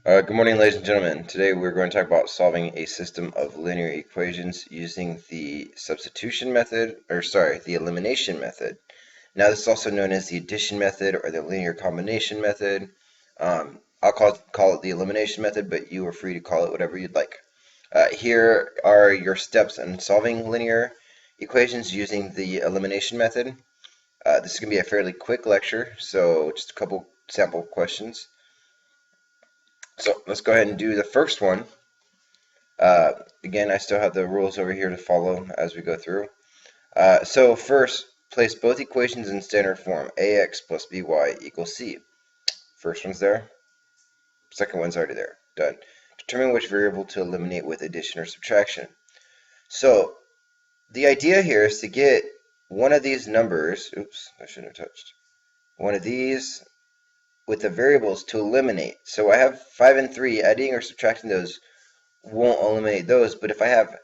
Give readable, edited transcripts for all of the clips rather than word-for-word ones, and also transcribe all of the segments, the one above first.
Good morning, ladies and gentlemen. Today we're going to talk about solving a system of linear equations using the substitution method, the elimination method. Now, this is also known as the addition method or the linear combination method. I'll call it the elimination method, but you are free to call it whatever you'd like. Here are your steps in solving linear equations using the elimination method. This is going to be a fairly quick lecture, so just a couple sample questions. So let's go ahead and do the first one. Again, I still have the rules over here to follow as we go through. So first, place both equations in standard form. ax plus by equals c. First one's there. Second one's already there. Done. Determine which variable to eliminate with addition or subtraction. So the idea here is to get one of these numbers, oops, I shouldn't have touched, one of these with the variables to eliminate. So I have 5 and 3, adding or subtracting those won't eliminate those, but if I have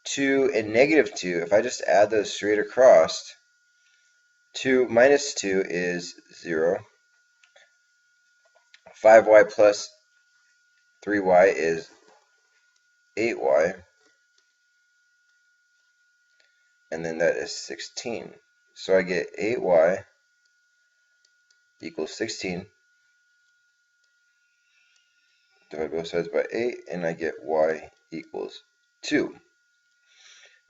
2 and negative 2, if I just add those straight across, 2 minus 2 is 0. 5y plus 3y is 8y. And then that is 16. So I get 8y equals 16. Divide both sides by 8, and I get y equals 2.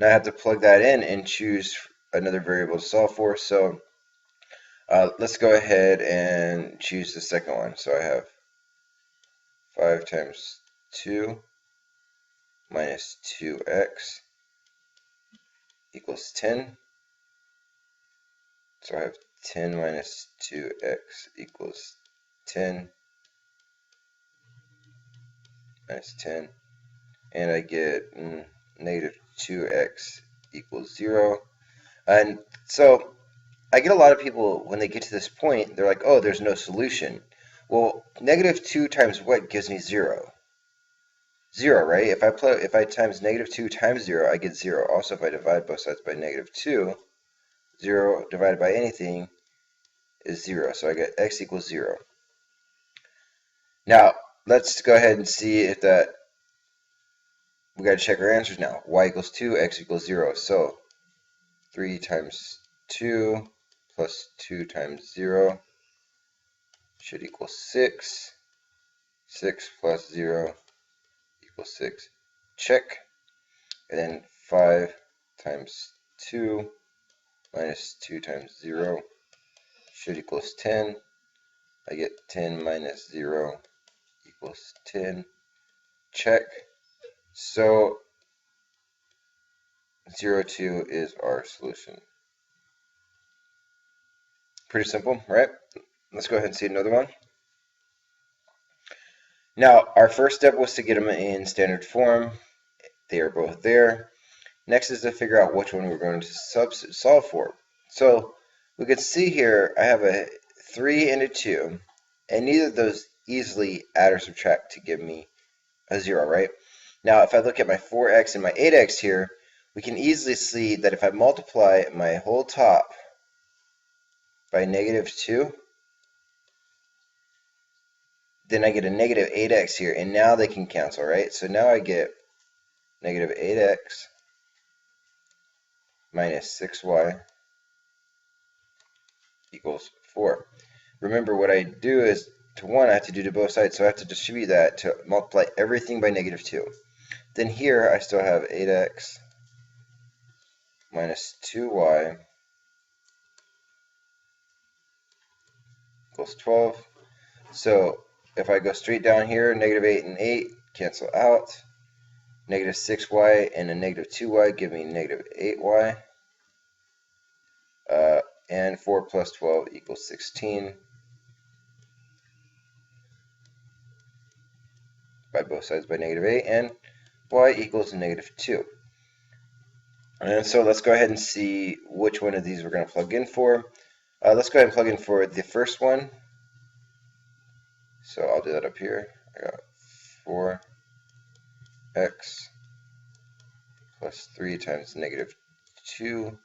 Now I have to plug that in and choose another variable to solve for. So let's go ahead and choose the second one. So I have 5 times 2 minus 2x equals 10. So I have 10 minus 2x equals 10 minus 10. And I get negative 2x equals 0. And so I get a lot of people, when they get to this point, they're like, oh, there's no solution. Well, negative 2 times what gives me 0? 0, right? If I times negative 2 times 0, I get 0. Also, if I divide both sides by negative 2, 0 divided by anything is 0. So I get x equals 0. Now, let's go ahead and see if that, we got to check our answers now. Y equals 2, x equals 0. So 3 times 2 plus 2 times 0 should equal 6. 6 plus 0 equals 6. Check. And then 5 times 2 minus 2 times 0 should equals 10. I get 10 minus 0 equals 10. Check. So 0, 2 is our solution. Pretty simple, right? Let's go ahead and see another one. Now, our first step was to get them in standard form. They are both there. Next is to figure out which one we're going to solve for. So we can see here I have a 3 and a 2, and neither of those easily add or subtract to give me a 0, right? Now, if I look at my 4x and my 8x here, we can easily see that if I multiply my whole top by negative 2, then I get a negative 8x here, and now they can cancel, right? So now I get negative 8x minus 6y equals 4. Remember, what I do is, to 1, I have to do to both sides, so I have to distribute that to multiply everything by negative 2. Then here, I still have 8x minus 2y equals 12. So if I go straight down here, negative 8 and 8 cancel out. Negative 6y and a negative 2y give me negative 8y. And 4 plus 12 equals 16. By both sides by negative 8, and y equals negative 2. And so let's go ahead and see which one of these we're going to plug in for. Let's go ahead and plug in for the first one. So I'll do that up here. I got 4x plus 3 times negative 2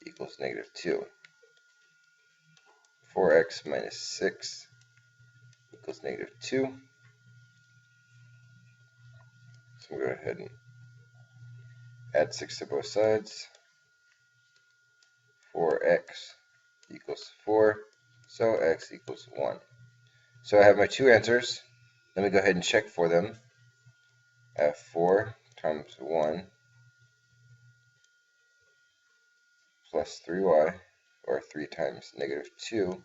equals negative 2. 4x minus 6 equals negative 2. we'll go ahead and add 6 to both sides. 4x equals 4, so x equals 1. So I have my two answers. Let me go ahead and check for them. I have 4 times 1 plus 3y, or 3 times negative 2,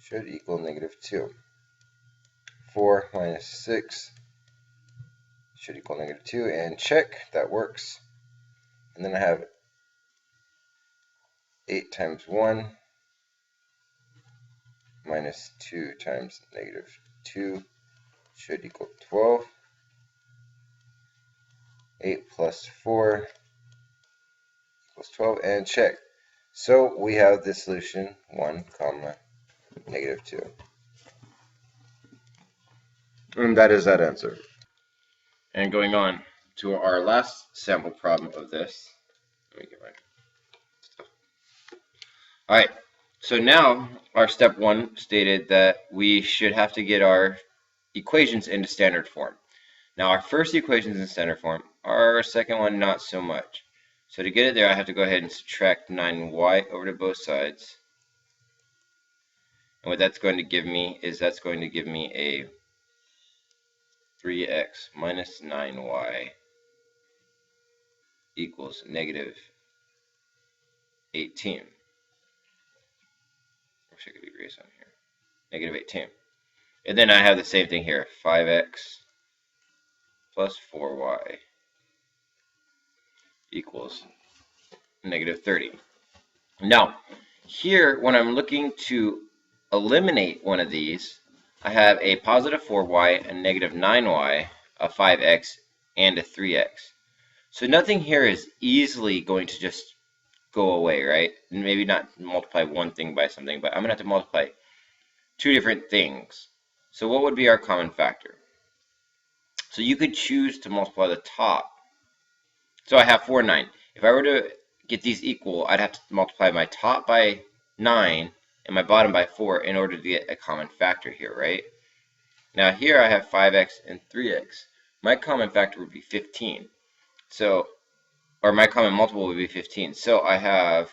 should equal negative 2. 4 minus 6 should equal negative 2, and check, that works. And then I have 8 times 1 minus 2 times negative 2 should equal 12. 8 plus 4 equals 12, and check. So we have the solution 1 comma negative 2. And that is that answer. And going on to our last sample problem of this. Let me get my stuff. Alright, so now our step 1 stated that we should have to get our equations into standard form. Now our first equation is in standard form, our second one not so much. So to get it there, I have to go ahead and subtract 9y over to both sides. And what that's going to give me is that's going to give me a 3x minus 9y equals negative 18. I wish I could erase on here. Negative 18. And then I have the same thing here, 5x plus 4y equals negative 30. Now, here, when I'm looking to eliminate one of these, I have a positive 4y, a negative 9y, a 5x, and a 3x. So nothing here is easily going to just go away, right? And maybe not multiply one thing by something, but I'm going to have to multiply two different things. So what would be our common factor? So you could choose to multiply the top. So I have 4 and 9. If I were to get these equal, I'd have to multiply my top by 9 and my bottom by 4 in order to get a common factor here, right? Now here I have 5x and 3x. My common factor would be 15. So, or my common multiple would be 15. So I have,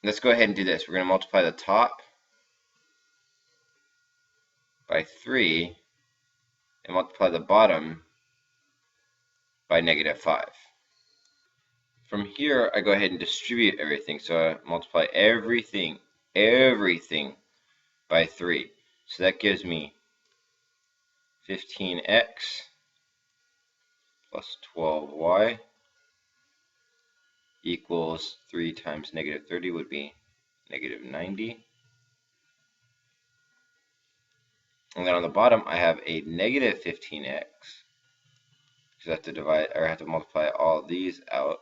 let's go ahead and do this. We're going to multiply the top by 3 and multiply the bottom by negative 5. From here, I go ahead and distribute everything. So I multiply everything by 3. So that gives me 15x plus 12y equals 3 times negative 30 would be negative 90. And then on the bottom, I have a negative 15x. So I have to divide, or I have to multiply all these out.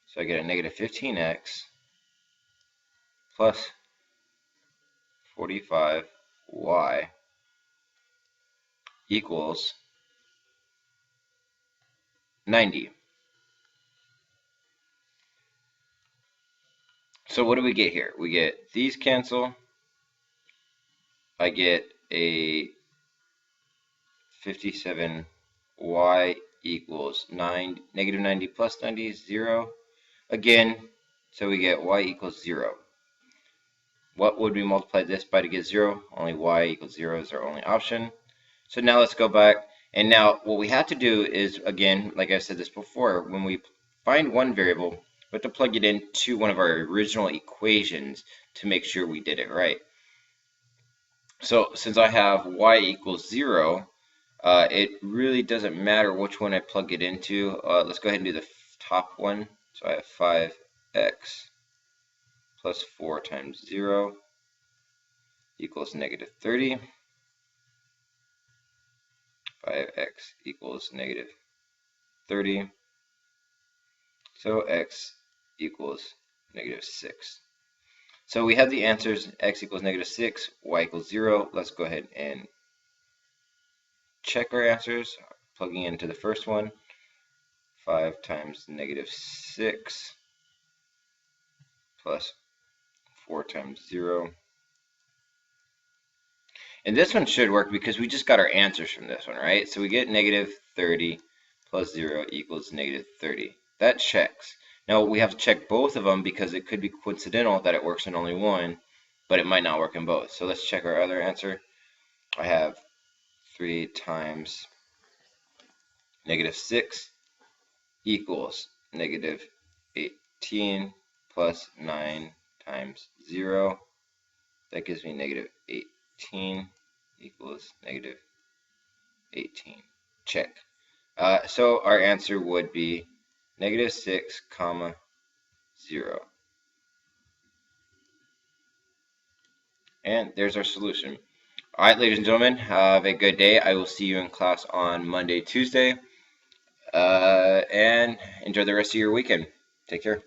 So I get a negative 15x plus 45y equals 90. So what do we get here? We get these cancel. I get a 57y equals negative 90 plus 90 is 0. Again, so we get y equals 0. What would we multiply this by to get 0? Only y equals 0 is our only option. So now let's go back. And now what we have to do is, again, like I said this before, when we find one variable, we have to plug it into one of our original equations to make sure we did it right. So since I have y equals 0, it really doesn't matter which one I plug it into. Let's go ahead and do the top one. So I have 5x plus 4 times 0 equals negative 30. 5x equals negative 30. So x equals negative 6. So we have the answers, x equals negative 6, y equals 0. Let's go ahead and check our answers, plugging into the first one. 5 times negative 6 plus 4 times 0. And this one should work because we just got our answers from this one, right? So we get negative 30 plus 0 equals negative 30. That checks. Now we have to check both of them because it could be coincidental that it works in only one, but it might not work in both. So let's check our other answer. I have 3 times negative 6 equals negative 18 plus 9 times 0. That gives me negative 18 equals negative 18. Check. So our answer would be negative 6 comma 0. And there's our solution. All right, ladies and gentlemen, have a good day. I will see you in class on Monday, Tuesday, and enjoy the rest of your weekend. Take care.